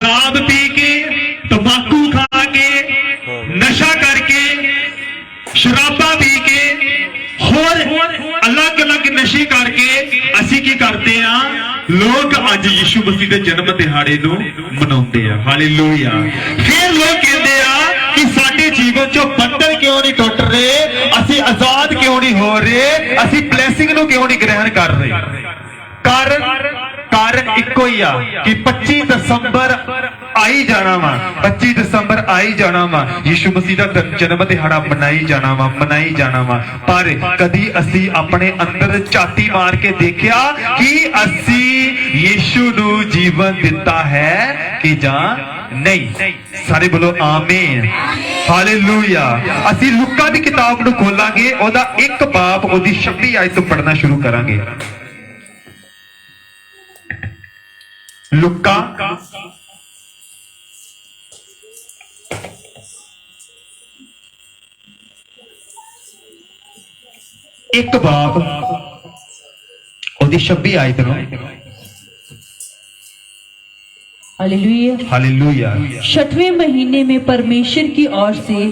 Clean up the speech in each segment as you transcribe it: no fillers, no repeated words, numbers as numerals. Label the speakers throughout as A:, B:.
A: शराब पी के, तंबाकू खा के, नशा करके, शराबा पी के, होर अलग अलग नशे करके असी की करते हैं, लोग अज यीशु मसीह के जन्म दिहाड़े नूं मनाउंदे आ। हालेलुया। फिर लोग कहते हैं कि साडे जीवन चो बंधन क्यों नहीं टुट रहे, असी आजाद क्यों नहीं हो रहे, असी ब्लैसिंग नूं क्यों नहीं ग्रहण कर रहे। कारण इको ही आ कि 25 दसंबर आई जाना वा, 25 दसंबर आई जाना वा, यीशु मसीह का जन्म दिहाड़ा मनाई जाना वा। पर कदी असी अपने अंदर झाती मार के देखिया कि असी यीशु नू जीवन दिता है कि जां नहीं। सारे बोलो आमीन, हालेलुया। असी लुका दी किताब नू खोलांगे, ओदा एक बाब ओदी 26 आयत तो पढ़ना शुरू करांगे। लुका एक बाब ओदी 26 आयत नूं।
B: Hallelujah
A: hallelujah.
B: 6वें महीने में परमेश्वर की ओर से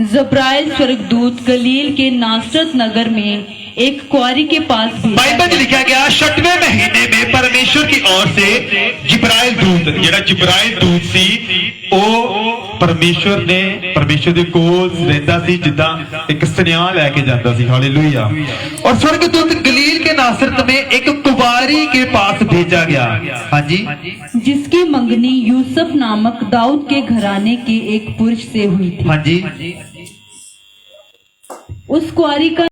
B: जब्राइल स्वर्गदूत गलील के नासरत नगर में एक कुआरी के पास भेजा।
A: बाइबल में लिखा गया 6वें महीने में परमेश्वर की ओर से जिब्राइल दूत, जेड़ा जिब्राइल दूत सी ओ परमेश्वर दे कोल रहंदा सी, जिद्दां एक सुनेहा लेके जांदा सी। हालेलुया। और स्वर्गदूत गलील के नासरत में एक कुवारी के पास भेजा गया। हाँ जी।
B: जिसकी मंगनी यूसुफ नामक दाऊद के घराने के एक पुरुष से हुई थी।
A: हाँ जी।
B: उस कुआरी का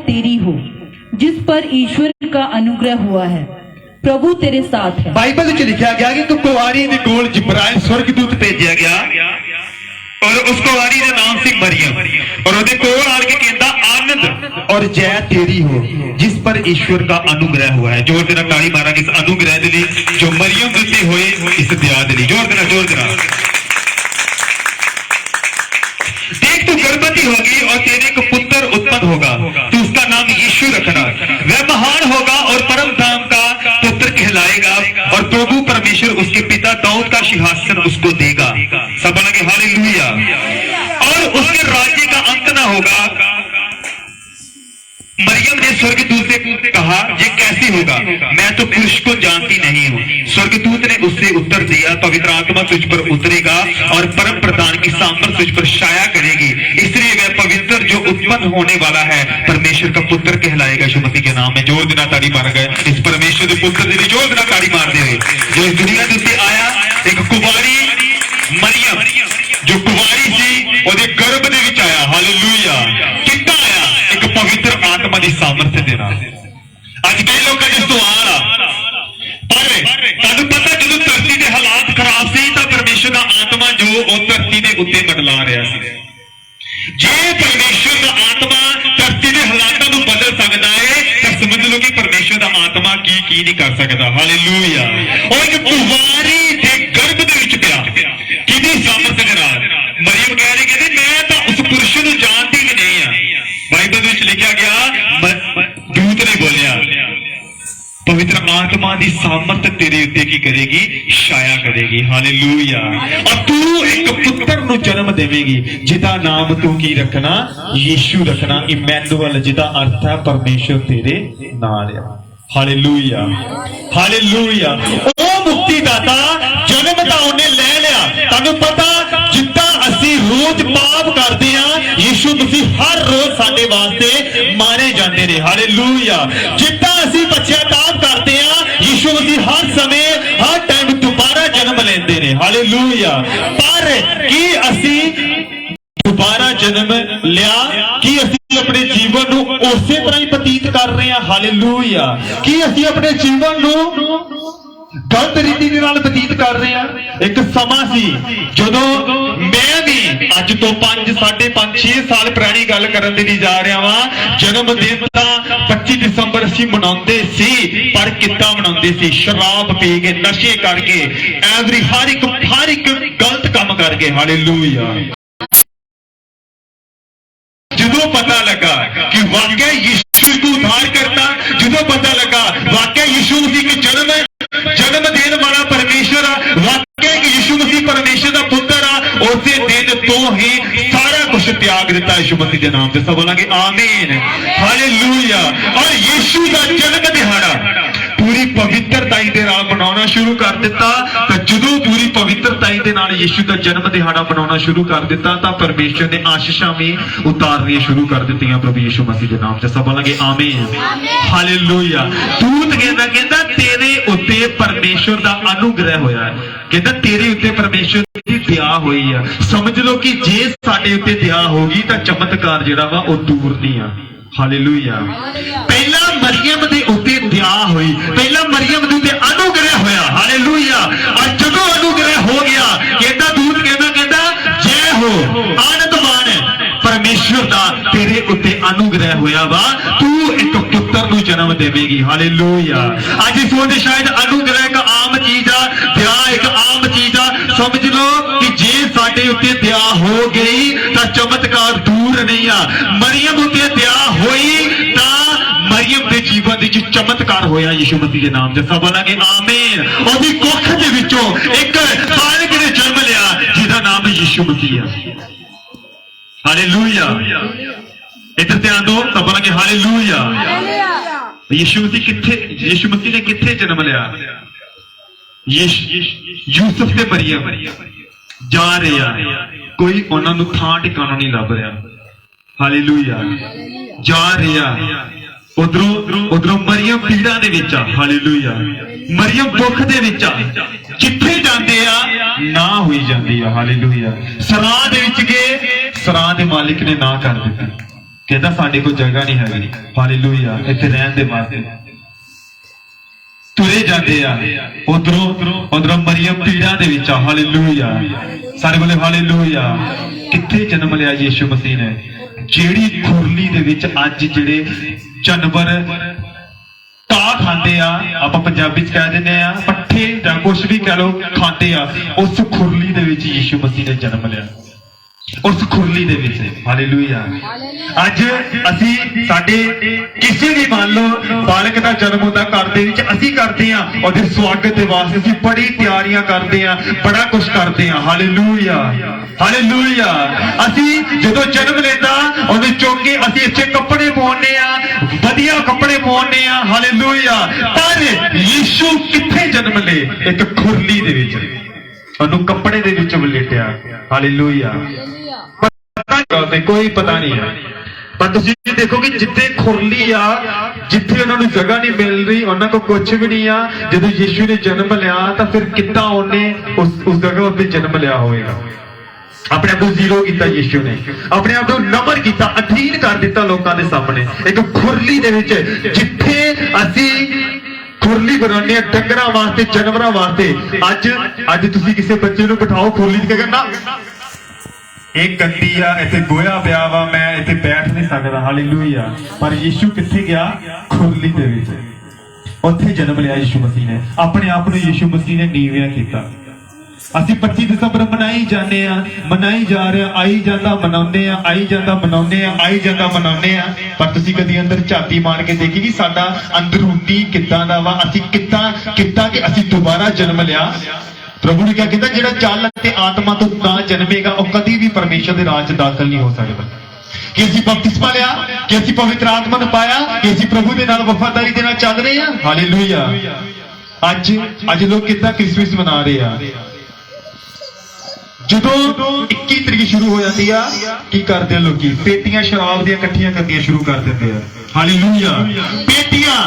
B: तेरी हो, जिस पर ईश्वर का अनुग्रह हुआ है, प्रभु तेरे साथ है।
A: बाइबल में लिखा गया कि कुवारी दे कोल जिब्राइल स्वर्गदूत भेजा गया और उस कुवारी का नाम सी मरियम, और ओदे कोल आके कहंदा आनंद और जय तेरी हो, जिस पर ईश्वर का अनुग्रह हुआ है। जोर देना ताली मारांगे इस अनुग्रह दे लई जो मरियम दिते होए इस दया दे लई। जोर देना। देख तू गर्भवती होगी और तेरे को पुत्र उत्पन्न होगा, तू उसका नाम यीशु रखना। वह महान होगा और परम धाम का पुत्र कहलाएगा, और प्रभु परमेश्वर उसके पिता दाऊद का सिंहासन उसको देगा। सब लगे हालेलुया। और उसके राज्य का अंत ना होगा। मरियम ने स्वर्गदूत से कहा, ये कैसे होगा, मैं तो पुरुष को जानती नहीं हूँ। स्वर्गदूत ने उससे उत्तर दिया, पवित्र आत्मा तुझ पर उतरेगा और परम प्रधान की सामर्थ तुझ पर छाया करेगी, इसलिए वह पवित्र जो उत्पन्न होने वाला है परमेश्वर का पुत्र कहलाएगा। यीशु मसीह के नाम में जोर देना ताड़ी मार गए इस परमेश्वर के पुत्र के लिए जोर देना ताड़ी मार दे। जो इस दुनिया से आया एक कुवारी मरियम, जो कुवारी सी ओदे गर्भ दे विच आया। हालेलुया। कितना आया? एक पवित्र आत्मा की सामर्थ्य दे नाल। अज कई लोग जो सवाल आ, पर तुहानू पता जो धरती के हालात खराब सी तां परमेश्वर का आत्मा जो वो धरती के उत्ते मंडला रहा सी। जे परमेश्वर का आत्मा धरती के हालातों को बदल सकता है तो समझ लो कि परमेश्वर का आत्मा की नहीं कर सकता। हालेलुया। और एक कुवारी के गर्भ दे विच पिया किहदी सामर्थ दे नाल मरियम कह रही कहती मैं तो उस पुरुष को जानती ही नहीं है। बाइबल में लिखा गया दूत ने बोलिया पवित्र आत्मा की सामर्थ तेरे उत्ते की करेगी, छाया करेगी। हालेलुया। और तू एक पुत्र नु जन्म देवेगी जिदा नाम तू की रखना, यीशु रखना, इमैनुअल, जिदा अर्थ है परमेश्वर तेरे नाल है। हालेलुया। हालेलुया। ओ मुक्तिदाता जन्म ता उन्हें ले लिया। तानू पता जिद्दां असी रोज पाप करते हैं, यीशु मसीह हर रोज साडे वास्ते मारे जाते ने। हालेलुया। जिद्दां असी पश्चाताप करते हैं, यीशु मसीह हर समय हर टाइम दोबारा जन्म लेंदे ने। हालेलुया। पर की असी दोबारा जन्म लिया कि असी अपने जीवन नू उसे तरह ही बतीत कर रहे हैं। हालेलुया। कि असी अपने जीवन नू गलत रीति दे नाल बतीत कर रहे हैं। एक समा सी जदों मैं भी अज तो 5-6 साल पुरानी गल करन दी जा रहा वा, जन्म दिन दा 25 दिसंबर असी मनाउंदे सी, पर कित्ता मनाउंदे सी? शराब पी के, नशे करके, हर एक गलत काम करके। हालेलुया। जदों पता लगा कि वाकई यीशु को उद्धार करता, जो पता लगा वाकई यीशु मसीह के जन्म देने वाला परमेश्वर आ, वाकई कि यीशु मसीह परमेश्वर का पुत्र आ, उसे दिन तो ही सारा कुछ त्याग दिता यीशु मसीह के नाम से। सब बोलेंगे आमीन, हालेलुया। और यीशु का जन्म दिहाड़ा पूरी पवित्रताई दे नाल मनाउणा शुरू कर दिता। तो जदों पूरी पवित्रताई दे नाल यीशु का जन्म दिहाड़ा मनाउणा शुरू कर दिता तो परमेश्वर ने आशीषां भी उतारनियां शुरू कर दित्तियां प्रभु यीशु मसीह के नाम से। सब बोलेंगे आमीन, हालेलुया। दूत कहंदा तेरे उत्ते परमेश्वर दा अनुग्रह होया है, कहंदा तेरे उत्ते परमेश्वर दी दया होई है। समझ लो कि जे साडे उत्ते दया होगी तो चमत्कार जिहड़ा वा ओह दूर नहीं आ। हालेलुया। पहला मरियम दे उत्ते दया हुई, पहला मरियम दे उत्ते अनुग्रह होया। हालेलुया। और जदों अनुग्रह हो गया कहता दूत कहता जय हो आनंदमान परमेश्वर दा तेरे उत्ते अनुग्रह होया वा, तू एक पुत्र नूं जन्म देवेगी। हालेलुया। आज इस वक्त शायद अनुग्रह एक आम चीज आ, दया एक आम चीज आ। समझ लो कि जे साडे उत्ते दया हो गई तो चमत्कार दूर नहीं आ। मरियम उत्ते दया होई ता मरियम दे जीवन दे विच चमत्कार होया यीशु मसीह के नाम से। सब बोलांगे आमीन। ओदी कुख दे विचों एक बालक ने जन्म लिया जिसदा नाम यीशु मसीह है। हालेलुया। इधर ध्यान दो, सब बोलांगे हालेलुया। यीशु मसीह ने किथे जन्म लिया? यूसुफ ते मरियम जा रहे आ, कोई उन्होंने थां ठिकाना नहीं लभ रहा। हालेलुया। जा रहे आ, उधरों मरियम पीड़ा दे विच आ। हालेलुया। मरियम दुख दे विच आ, जिथे जांदे आ ना होई जांदी आ। हालेलुया। सराह दे विच गए, सराह दे मालिक ने ना कर दित्ती, कहता साडे कोल जगह नहीं हैगी। हालेलुया। इत्थे रहण दे वास्ते तुरे जाते आ, उधरों मरियम पीड़ा दे विच आ। हालेलुया। सारे बोले हालेलुया। किथे जन्म लिया यीशु मसीह ने? जेड़ी खुरली दे विच अज जेड़े जानवर घाह खांदे आ, आपां पंजाबी च कह दिंदे आ पट्ठे जां कुछ भी कह लो खांदे आ, उस खुरली दे विच यीशु मसीह ने जन्म लिया, उस खुरली दे विच। हालेलुया। अज असी साडे किसी भी मान लो बालक का जन्म होता घर दे विच असी करते हैं, और स्वागत के वास्ते असी बड़ी तैयारियां करते हैं, बड़ा कुछ करते हैं। हालेलुया। हालेलुया। असी जदों जन्म लेता उहनूं चुक के असी अच्छे कपड़े पाउंदे आ, वधिया कपड़े पाउंदे आ। हालेलुया। पर यीशु किथे जन्म ले? एक खुरली दे विच, उहनूं कपड़े दे विच वलेटिया। हालेलुया। कोई पता नहीं है, पर तुसीं देखो कि जिथे खुरली आ, जिथे उन्होंने जगह नहीं मिल रही, उन्होंने को कुछ भी नहीं आ। जदों यीशु ने जन्म लिया तो फिर कितना उन्हें उस जगह पर जन्म लिया होगा? अपने आप को जीरो किया यीशु ने, अपने आप को नंबर किया, अधीन कर दिता लोगों के सामने। एक खुरली दे विच जिथे असी खुरली बनाने डंगरां वास्ते, जानवरां वास्ते। अज तुसीं किसी बच्चे को बिठाओ खुरली च, क्या करना? एक गंदी आ, इत्थे गोया पिया वा, मैं इत्थे बैठ नहीं सकदा। हालेलुया। पर यीशु किथे गया? खुरली दे विच, उत्थे जन्म लिया यीशु मसीह ने। अपने आप को यीशु मसीह ने नीवियां कीता। असीं 25 दिसंबर मनाई जाने आ, मनाई जा रहे, आई जाता मनाउने आ, आई जाता मनाउने आ, आई जाता मनाउने आ। पर तुसीं कदी अंदर झाती मार के देखी कि साडा अंदरूनी किद्दां दा वा? असीं किद्दां कि असीं दोबारा जन्म लिया? प्रभु ने क्या कहता, जिहड़ा जल ते आत्मा तो ना जन्मेगा वह कभी भी परमेश्वर के राज दाखिल नहीं हो सकता। कि असीं बपतिस्मा लिया, कि असीं पवित्र आत्मा नूं पाया, कि असीं प्रभु दे नाल वफादारी दे नाल चल रहे हैं। हालेलुया। अज लोग कितना क्रिसमस मना रहे हैं? जदों 21 तरीक शुरू हो जाती है, की करते हैं लोग? पेटियां शराब दी इकट्ठियां करनियां शुरू कर देते हैं। हालेलुया। पेटियां।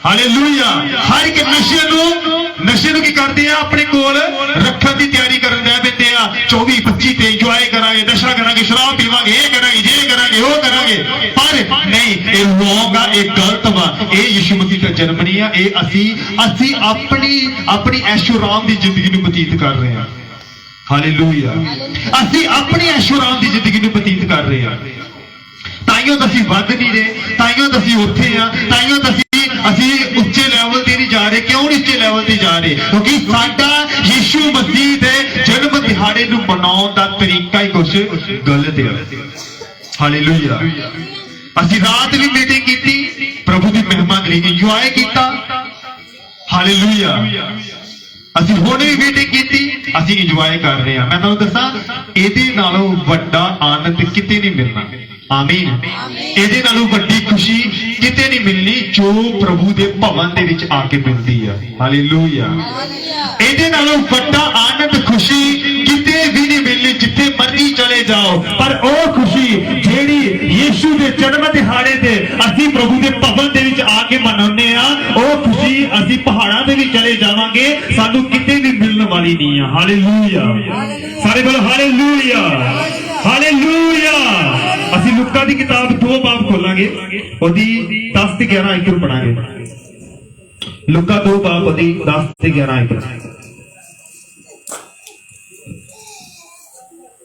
A: हालेलुया। हर एक नशे नूं की करते हैं? अपने कोल रखण दी तैयारी करन दे पैंदे आ। 24-25 ते इंजॉय करांगे, नशा करांगे, शराब पीवांगे, ये करांगे, ये करांगे, वो करांगे। पर नहीं, ये रॉन्ग आ, ये गलत वा। ये यीशु मसीह का जन्म नहीं है। ये असी अपनी ऐशो आराम दी जिंदगी नूं बतीत कर रहे हैं। हालेलुया। असी अपनी ऐशो आराम दी जिंदगी नूं बतीत कर रहे हैं। ताइयों तो असीं वध नहीं रहे, ताइयों तो असीं उत्थे आ, ताइयों तो असीं उच्चे लैवल ते नहीं जा रहे। क्यों नहीं उच्चे लैवल ते जा रहे? क्योंकि साडा यीशु मसीह दे जन्म दिहाड़े नूं मनाउण दा तरीका ही कुछ गलत है। हालेलुया।
C: ਅਸੀਂ ਰਾਤ ਵੀ ਮੀਟਿੰਗ ਕੀਤੀ, ਪ੍ਰਭੂ ਦੀ ਮਹਿਮਾ ਲਈ ਇੰਜੋਏ ਕੀਤਾ। ਹਾਲੇਲੂਇਆ। ਅਸੀਂ ਹੁਣ ਵੀ ਮੀਟਿੰਗ ਕੀਤੀ, ਅਸੀਂ ਇੰਜੋਏ ਕਰ ਰਹੇ ਹਾਂ। ਮੈਂ ਤੁਹਾਨੂੰ ਦੱਸਾਂ, ਇਹਦੇ ਨਾਲੋਂ ਵੱਡਾ ਆਨੰਦ ਕਿਤੇ ਨਹੀਂ ਮਿਲਣਾ। ਆਮੀਨ। ਇਹਦੇ ਨਾਲੋਂ ਵੱਡੀ ਖੁਸ਼ੀ ਕਿਤੇ ਨਹੀਂ ਮਿਲਣੀ ਜੋ ਪ੍ਰਭੂ ਦੇ ਭਵਨ ਦੇ ਵਿੱਚ ਆ ਕੇ ਮਿਲਦੀ ਆ। ਹਾਲੇਲੂਇਆ। ਇਹਦੇ ਨਾਲੋਂ ਵੱਡਾ ਆਨੰਦ ਖੁਸ਼ੀ ਕਿਤੇ ਵੀ ਨਹੀਂ ਮਿਲਣੀ ਜਿੱਥੇ ਮਰਜ਼ੀ ਚਲੇ ਜਾਓ। ਪਰ ਉਹ ਖੁਸ਼ੀ ਜਿਹੜੀ ਯੀਸ਼ੂ ਦੇ ਜਨਮ ਦਿਹਾੜੇ ਤੇ ਅਸੀਂ ਪ੍ਰਭੂ ਦੇ ਭਵਨ ਦੇ ਵਿੱਚ ਆ ਕੇ ਮਨਾਉਂਦੇ ਆ, ਉਹ ਖੁਸ਼ੀ ਅਸੀਂ ਪਹਾੜਾਂ ਦੇ ਵਿੱਚ ਚਲੇ ਜਾਵਾਂਗੇ, ਸਾਨੂੰ ਕਿਤੇ ਵੀ ਮਿਲਣ ਵਾਲੀ ਨਹੀਂ ਆ। ਹਾਲੇਲੂਇਆ। ਸਾਰੇ ਬੋਲੋ ਹਾਲੇਲੂਇਆ, ਹਾਲੇਲੂਇਆ। ਅਸੀਂ ਲੂਕਾ ਦੀ ਕਿਤਾਬ 2 ਬਾਬ ਖੋਲਾਂਗੇ, ਉਹਦੀ 10 ਤੇ 11 ਆਇਤ ਨੂੰ ਪੜਾਂਗੇ। लुका 2 बाब 10 से 11 आयत।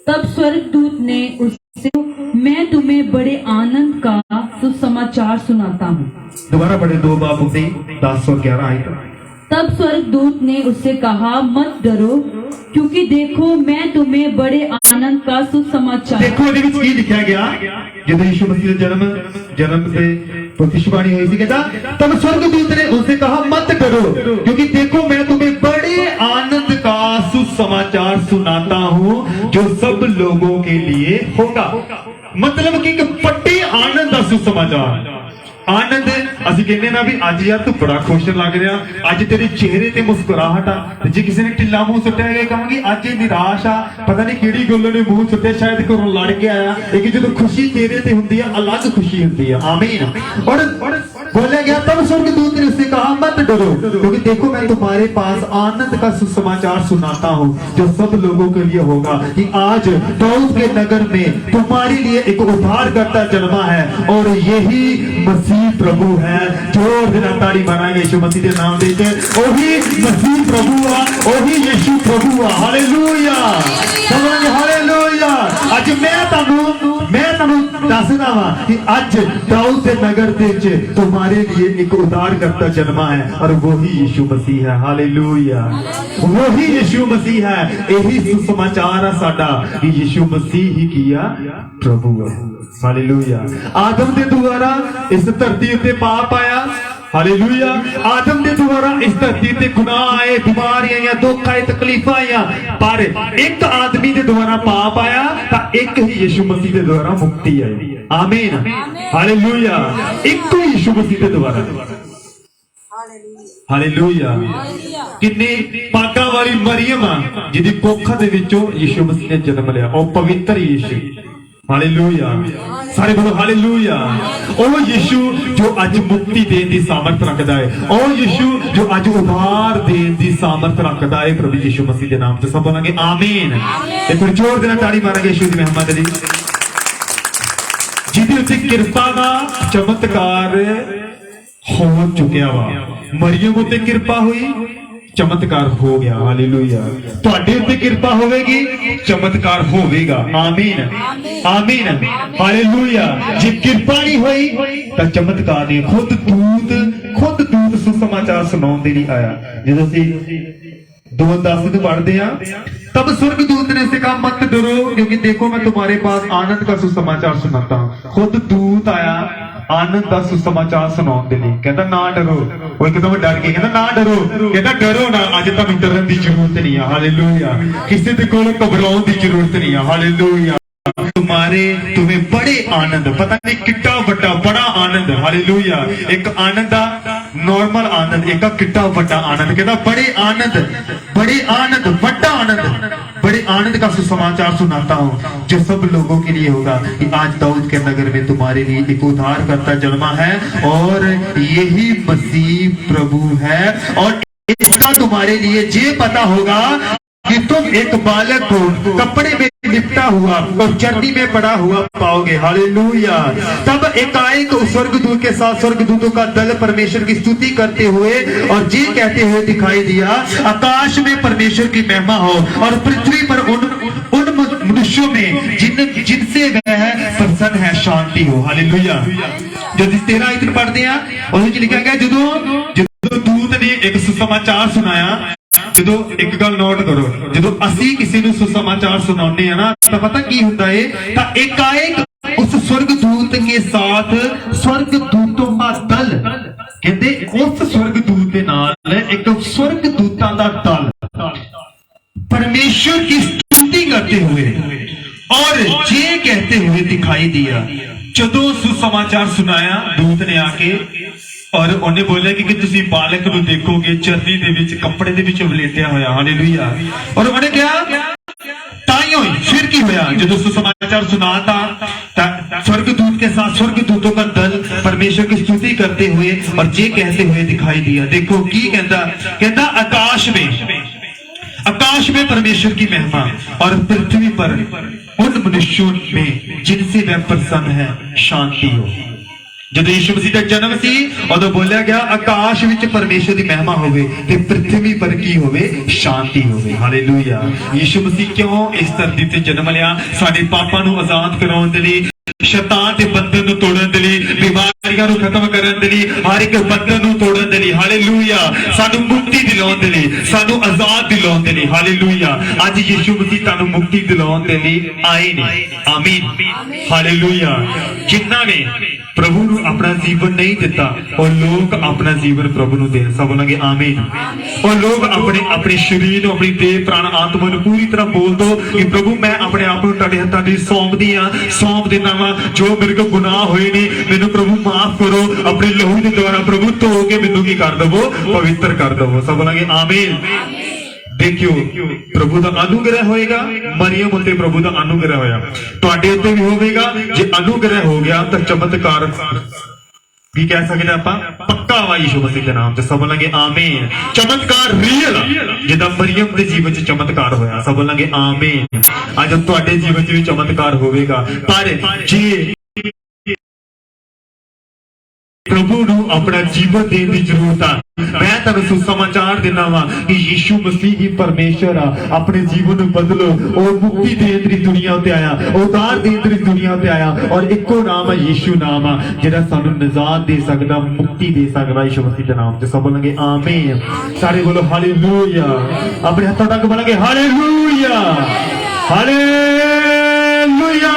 B: तब स्वर्गदूत ने उससे, मैं तुम्हें बड़े आनंद का सुसमाचार सुनाता हूँ।
C: दोबारा पढ़े 2 बाब 10 और 11 आयत।
B: तब स्वर्गदूत ने उससे कहा, मत डरो, क्योंकि देखो मैं तुम्हें बड़े आनंद का सुसमाचार।
C: देखो ਇਹਦੇ ਵਿੱਚ ਕੀ ਲਿਖਿਆ ਗਿਆ, ਜਦੋਂ ਯਿਸੂ ਮਸੀਹ ਦਾ जन्म से भविष्यवाणी हुई थी, कहता तब स्वर्गदूत ने उससे कहा मत डरो, क्योंकि देखो मैं तुम्हें बड़े आनंद का सुसमाचार सुनाता हूँ जो सब लोगों के लिए होगा। मतलब कि एक बड़े आनंद का सुसमाचार। आनंद ਅਸੀਂ ਕਹਿੰਦੇ ਨਾ ਵੀ ਅੱਜ ਯਾਰ ਤੂੰ ਬੜਾ ਖੁਸ਼ ਲੱਗ ਰਿਹਾ, ਅੱਜ ਤੇਰੇ ਚਿਹਰੇ ਤੇ ਮੁਸਕਰਾਹਟ ਆ। ਤੇ ਜੇ ਕਿਸੇ ਨੇ ਢਿੱਲਾ ਮੂੰਹ ਸੁੱਟਿਆ ਗਿਆ ਕਹਾਂਗੇ ਅੱਜ ਇਹ ਨਿਰਾਸ਼ ਆ, ਪਤਾ ਨਹੀਂ ਕਿਹੜੀ ਗੱਲ ਨੇ ਮੂੰਹ ਸੁੱਟਿਆ, ਸ਼ਾਇਦ ਘਰੋਂ ਲੜ ਕੇ ਆਇਆ। ਲੇਕਿਨ ਜਦੋਂ ਖੁਸ਼ੀ ਚਿਹਰੇ ਤੇ ਹੁੰਦੀ ਆ, ਅਲੱਗ ਖੁਸ਼ੀ ਹੁੰਦੀ ਆ। ਆਮੀਨ। और बोला गया तब स्वर्गदूत ने उससे कहा मत डरो, क्योंकि देखो मैं तुम्हारे पास आनंद का सुसमाचार सुनाता हूँ जो सब लोगों के लिए होगा, कि आज दाऊद के नगर में तुम्हारे लिए एक उद्धारकर्ता जन्मा है और यही मसीह प्रभु है। जोर देना ताड़ी मारांगे यीशु मसीह के नाम दे, वही मसीह प्रभु आ, वही यीशु प्रभु आ। Hallelujah, hallelujah. आज मैं ਤੁਹਾਨੂੰ ਦੱਸਦਾ ਵਾਂ कि आज दाऊद के नगर ਦੇ ਵਿੱਚ तुम्हारे लिए एक उद्धारकर्ता जन्मा है और वही यीशु मसीह है। हालेलुया, वही यीशु मसीह है। यही सुसमाचार है साडा कि यीशु मसीह ही किया प्रभु है। हालेलुया। आदम के द्वारा इस धरती उत्ते पाप आया। हालेलुया। आदम के द्वारा इस धरती ते गुनाह आए, बीमारियां आईयां, दुख आए, तकलीफां आईयां, पर एक आदमी के द्वारा पाप आया तो एक ही यीशु मसीह के द्वारा मुक्ति आई। आमीन। हालेलुया। एक ही यीशु मसीह के द्वारा। हालेलुया। किन्ने पागा वाली मरियम जिहदी कोखा दे विचों यीशु मसीह ने जन्म लिया, और पवित्र यीशु। हालेलुया। सारे बोलो हालेलुया। ओ यीशु जो आज मुक्ति देने की सामर्थ रखता है, ओ यीशु जो आज उद्धार देने की सामर्थ रखता है, प्रभु यीशु मसीह के नाम से सब बोलेंगे आमीन। एक बार जोर देना ताड़ी मारेंगे यीशु की महिमा के लिए, जिहदे उत्ते किरपा का चमत्कार हो चुकिया वा। मरियम उत्ते किरपा हुई, चमत्कार हो गया। हालेलुया। तुहाडे उत्ते किरपा होवेगी, चमत्कार होवेगा। आमीन, आमीन। हालेलुया। जे किरपा नहीं हुई तो चमत्कार नहीं। खुद दूत सुसमाचार सुनाउण दे नहीं आया। जदों असीं 2:10 पढ़ते हैं, तब स्वर्गदूत ने से कहा मत डरो, क्योंकि देखो मैं तुम्हारे पास आनंद का सुसमाचार सुनाता हूँ। खुद दूत आया आनंद का सुसमाचार सुनाउण दे लई, कहता ना डरो। वो एकदम डर के कहता ना डरो, कहता डरो ना, अज तुहानूं डरन दी जरूरत नहीं है। हालेलुया। किसी दे कोल घबराउण दी जरूरत नहीं है। हालेलुया। तुम्हें बड़े आनंद, पता नहीं कितना बड़ा बड़ा आनंद। हालेलुया। एक आनंद नॉर्मल आनंद, एक कितना बड़ा आनंद। कहता बड़े आनंद बड़ा आनंद, बड़े आनंद का सुसमाचार सुनाता हूँ जो सब लोगों के लिए होगा, कि आज दाऊद के नगर में तुम्हारे लिए एक उद्धारकर्ता जन्मा है और यही मसीह प्रभु है। और इसका तुम्हारे लिए ये पता होगा कि तुम एक बालक को कपड़े में लिपटा हुआ और चरनी में पड़ा हुआ पाओगे। हालेलुया। तब एकाएक स्वर्गदूत के साथ स्वर्गदूतों का दल परमेश्वर की स्तुति करते हुए और ये कहते हुए दिखाई दिया, आकाश में परमेश्वर की महिमा हो और पृथ्वी पर उन मनुष्यों में जिनसे वह प्रसन्न है शांति हो। हालेलुया। जो 13 पढ़ते हैं उसमें लिखा गया, जो दूत ने एक सुसमाचार सुनाया ਜਦੋਂ ਇੱਕ ਗੱਲ ਨੋਟ ਕਰੋ, ਜਦੋਂ ਅਸੀਂ ਕਿਸੇ ਨੂੰ ਸੁਸਮਾਚਾਰ ਸੁਣਾਉਂਦੇ ਆ ਨਾ ਤਾਂ ਪਤਾ ਕੀ ਹੁੰਦਾ ਏ, ਤਾਂ एकाएक उस स्वर्गदूत के साथ स्वर्गदूतों का दल, कहते उस स्वर्गदूत के नाल एक स्वर्गदूतां दा दल परमेश्वर की स्तुति करते हुए और ये कहते हुए दिखाई दिया। जदों सुसमाचार सुनाया दूत ने आके और उन्हें बोलिया कि तुसी बालक नूं देखोगे चरनी दे विच कपड़े दे विच वलेटिया होया। हालेलुया। और उन्हें क्या ताई हुई, फिर की होया जदों सुसमाचार सुनाता स्वर्गदूत के साथ स्वर्गदूतों का दल परमेश्वर की स्तुति करते हुए और ये कहते हुए दिखाई दिया। देखो की कहता आकाश में परमेश्वर की महिमा और पृथ्वी पर उन मनुष्यों में जिनसे वह प्रसन्न है शांति हो। जब यीशु मसीह का जन्म सी उदों बोलिया गया आकाश विच परमेश्वर की महिमा होवे ते पृथ्वी पर की होवे शांति होवे। हालेलुया। यीशु मसीह क्यों इस धरती ते जन्म लिया? साडे पापां नूं आजाद कराउण दे लई, शैतान के बंधन नूं तोड़न दे लई, बीमारियां नूं खत्म करन दे लई, हर एक बंधन नूं तोड़न दे लई। हालेलुया। सानू मुक्ति दिलाउण दे लई, सानू आजाद दिलाउण दे लई। हालेलुया। अज यीशु मसीह तानू मुक्ति दिलाउण दे लई आए ने। आमीन। हालेलुया। जिन्हां ने प्रभु नूं अपना जीवन नहीं दिता और लोग अपना जीवन प्रभु नूं देन। सब बोलांगे आमीन। और लोग अपने अपने शरीर नूं, अपनी देह प्राण आत्मा नूं पूरी तरह बोल दो कि प्रभु मैं अपने आप नूं तुहाडे हत्थां विच सौंप देना वा। जो मेरे को गुनाह होए ने मैनू प्रभु माफ करो, अपने लहू के द्वारा प्रभु धो के मैनू की कर दवो, पवित्र कर दवो। सब बोलांगे आमीन। देखियो प्रभु का अनुग्रह होएगा, मरियम उत्ते प्रभु का अनुग्रह होया, तुहाडे उत्ते भी होवेगा। जे अनुग्रह हो गया तो चमत्कार भी कह सकते आपां पक्का वा यीशु मसीह के नाम से। सब बोलांगे आमीन। चमत्कार रियल जिदा मरियम के जीवन च चमत्कार होया। सब बोलांगे आमीन। अज तुहाडे जीवन च भी चमत्कार होवेगा। पर जे प्रभु नूं अपना जीवन देने की जरूरत है। मैं तुहानूं सुसमाचार देना वा कि यीशु मसीह ही परमेश्वर आ। अपने जीवन नूं बदलो। और मुक्ति देने दी दुनिया ते आया, उद्धार देने दी दुनिया ते आया और इक्को नाम है यीशु नाम आ जिहड़ा सानूं निजात दे सकदा, मुक्ति दे सकदा। यीशु मसीह के नाम ते सब बोलेंगे आमीन। सारे बोलो हालेलुया। अपने हाथों तक बोलेंगे हालेलुया। हालेलुया।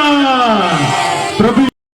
C: प्रभु